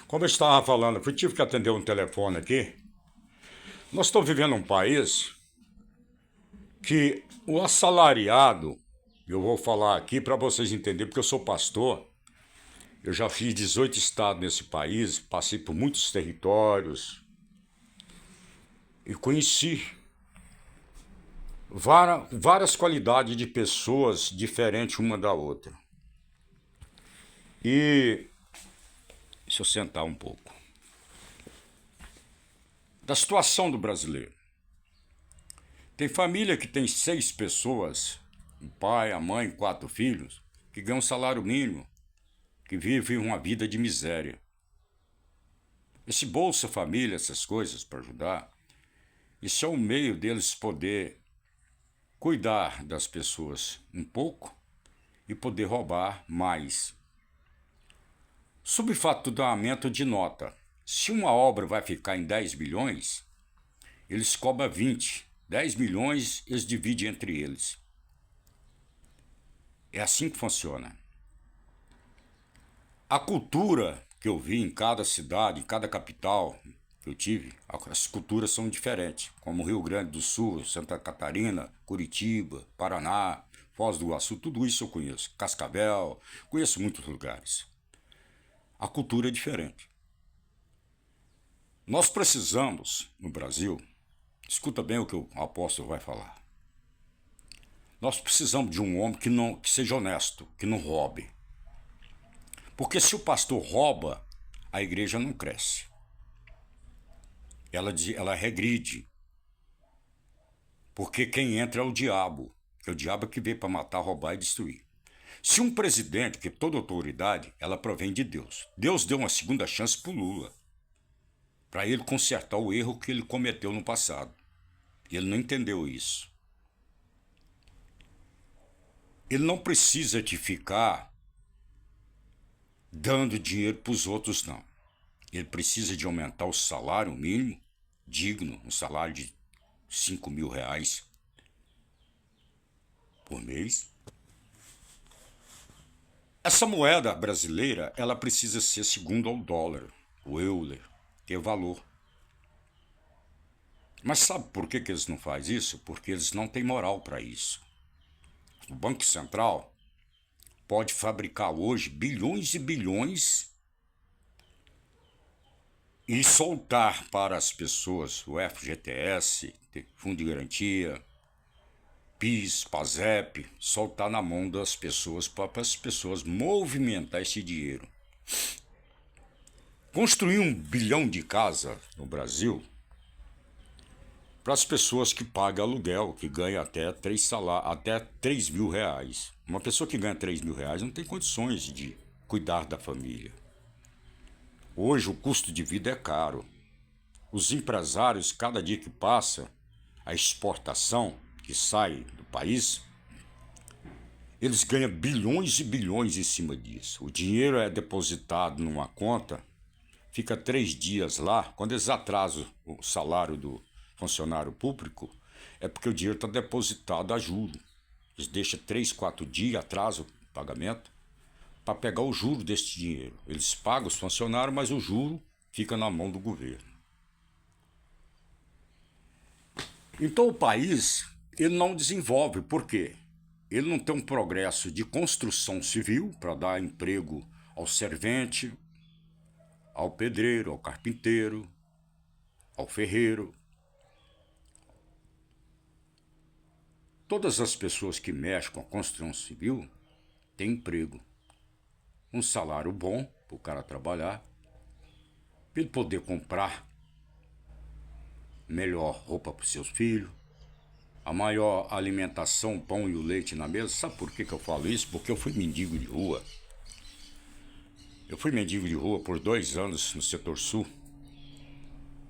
Como eu estava falando, eu tive que atender um telefone aqui. Nós estamos vivendo um país que o assalariado, eu vou falar aqui para vocês entenderem, porque eu sou pastor, eu já fiz 18 estados nesse país, passei por muitos territórios e conheci várias qualidades de pessoas diferentes uma da outra. E deixa eu sentar um pouco. Da situação do brasileiro. Tem família que tem 6 pessoas, um pai, a mãe, 4 filhos, que ganham um salário mínimo, que vivem uma vida de miséria. Esse Bolsa Família, essas coisas para ajudar, isso é um meio deles poder cuidar das pessoas um pouco e poder roubar mais. Subfaturamento de nota. Se uma obra vai ficar em 10 milhões, eles cobram 20. 10 milhões eles dividem entre eles. É assim que funciona. A cultura que eu vi em cada cidade, em cada capital que eu tive, as culturas são diferentes, como Rio Grande do Sul, Santa Catarina, Curitiba, Paraná, Foz do Iguaçu, tudo isso eu conheço. Cascavel, conheço muitos lugares. A cultura é diferente. Nós precisamos, no Brasil, escuta bem o que o apóstolo vai falar. Nós precisamos de um homem que seja honesto, que não roube. Porque se o pastor rouba, a igreja não cresce. Ela regride. Porque quem entra é o diabo. Que é o diabo que veio para matar, roubar e destruir. Se um presidente, que toda autoridade, ela provém de Deus. Deus deu uma segunda chance para o Lula. Para ele consertar o erro que ele cometeu no passado. E ele não entendeu isso. Ele não precisa de ficar dando dinheiro para os outros, não. Ele precisa de aumentar o salário mínimo, digno, um salário de 5 mil reais por mês. Essa moeda brasileira, ela precisa ser segundo ao dólar, o euro, ter valor. Mas sabe por que eles não fazem isso? Porque eles não têm moral para isso. O Banco Central pode fabricar hoje bilhões e bilhões e soltar para as pessoas o FGTS, Fundo de Garantia, PIS, PASEP, soltar na mão das pessoas para as pessoas movimentar esse dinheiro. Construir 1 bilhão de casas no Brasil para as pessoas que pagam aluguel, que ganham até 3 mil reais. Uma pessoa que ganha 3 mil reais não tem condições de cuidar da família. Hoje o custo de vida é caro. Os empresários, cada dia que passa, a exportação que sai do país, eles ganham bilhões e bilhões em cima disso. O dinheiro é depositado numa conta, fica 3 dias lá. Quando eles atrasam o salário do funcionário público, é porque o dinheiro está depositado a juro. Eles deixam 3, 4 dias, atrasam o pagamento, para pegar o juro desse dinheiro. Eles pagam os funcionários, mas o juro fica na mão do governo. Então o país, ele não desenvolve. Por quê? Ele não tem um progresso de construção civil para dar emprego ao servente, ao pedreiro, ao carpinteiro, ao ferreiro. Todas as pessoas que mexem com a construção civil têm emprego. Um salário bom para o cara trabalhar, para ele poder comprar melhor roupa para os seus filhos, a maior alimentação, o pão e o leite na mesa. Sabe por que eu falo isso? Porque eu fui mendigo de rua. Eu fui mendigo de rua por 2 anos no setor sul,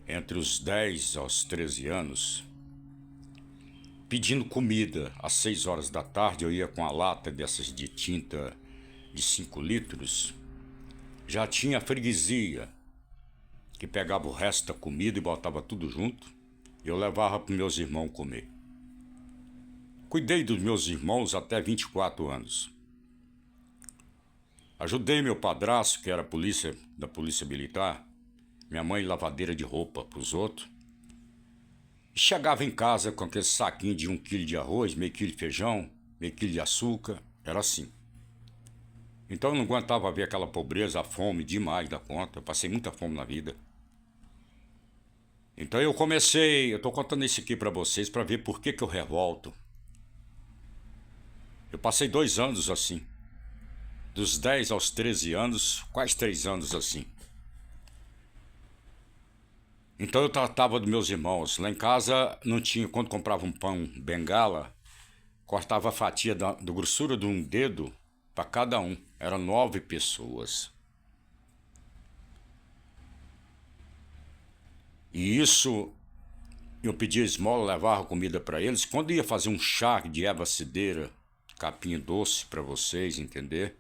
entre os 10 aos 13 anos, pedindo comida. Às 6 horas da tarde eu ia com a lata dessas de tinta de 5 litros. Já tinha a freguesia, que pegava o resto da comida e botava tudo junto, e eu levava para meus irmãos comer. Cuidei dos meus irmãos até 24 anos. Ajudei meu padrasto, que era da polícia militar, minha mãe lavadeira de roupa pros outros. E chegava em casa com aquele saquinho de 1 quilo de arroz, meio quilo de feijão, meio quilo de açúcar, era assim. Então eu não aguentava ver aquela pobreza, a fome demais da conta, eu passei muita fome na vida. Então eu tô contando isso aqui pra vocês pra ver por que eu revolto. Eu passei 2 anos assim, dos 10 aos 13 anos, quase 3 anos assim. Então eu tratava dos meus irmãos. Lá em casa não tinha, quando comprava um pão bengala, cortava a fatia da grossura de um dedo para cada um. Eram 9 pessoas. E isso, eu pedia esmola, levava comida para eles. Quando ia fazer um chá de erva cideira, capim doce para vocês, entender?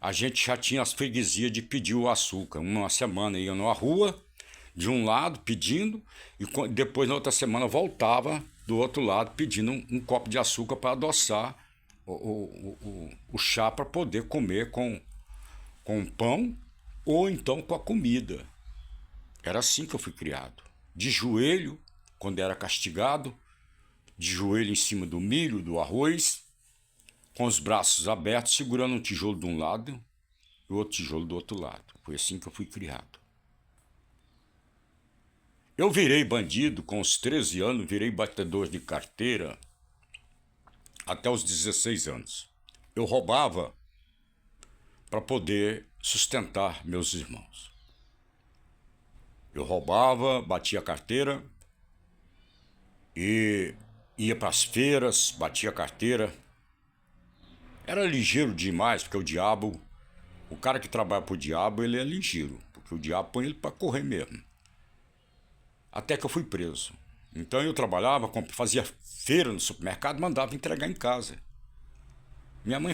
A gente já tinha as freguesias de pedir o açúcar. Uma semana ia na rua, de um lado pedindo, e depois na outra semana voltava do outro lado pedindo um copo de açúcar para adoçar o chá para poder comer com pão ou então com a comida. Era assim que eu fui criado. De joelho, quando era castigado, de joelho em cima do milho, do arroz, com os braços abertos, segurando um tijolo de um lado e o outro tijolo do outro lado. Foi assim que eu fui criado. Eu virei bandido com os 13 anos, virei batedor de carteira até os 16 anos. Eu roubava para poder sustentar meus irmãos. Eu roubava, batia a carteira e ia para as feiras, batia a carteira. Era ligeiro demais, porque o cara que trabalha pro diabo, ele é ligeiro, porque o diabo põe ele para correr mesmo. Até que eu fui preso. Então eu trabalhava, fazia feira no supermercado, mandava entregar em casa. Minha mãe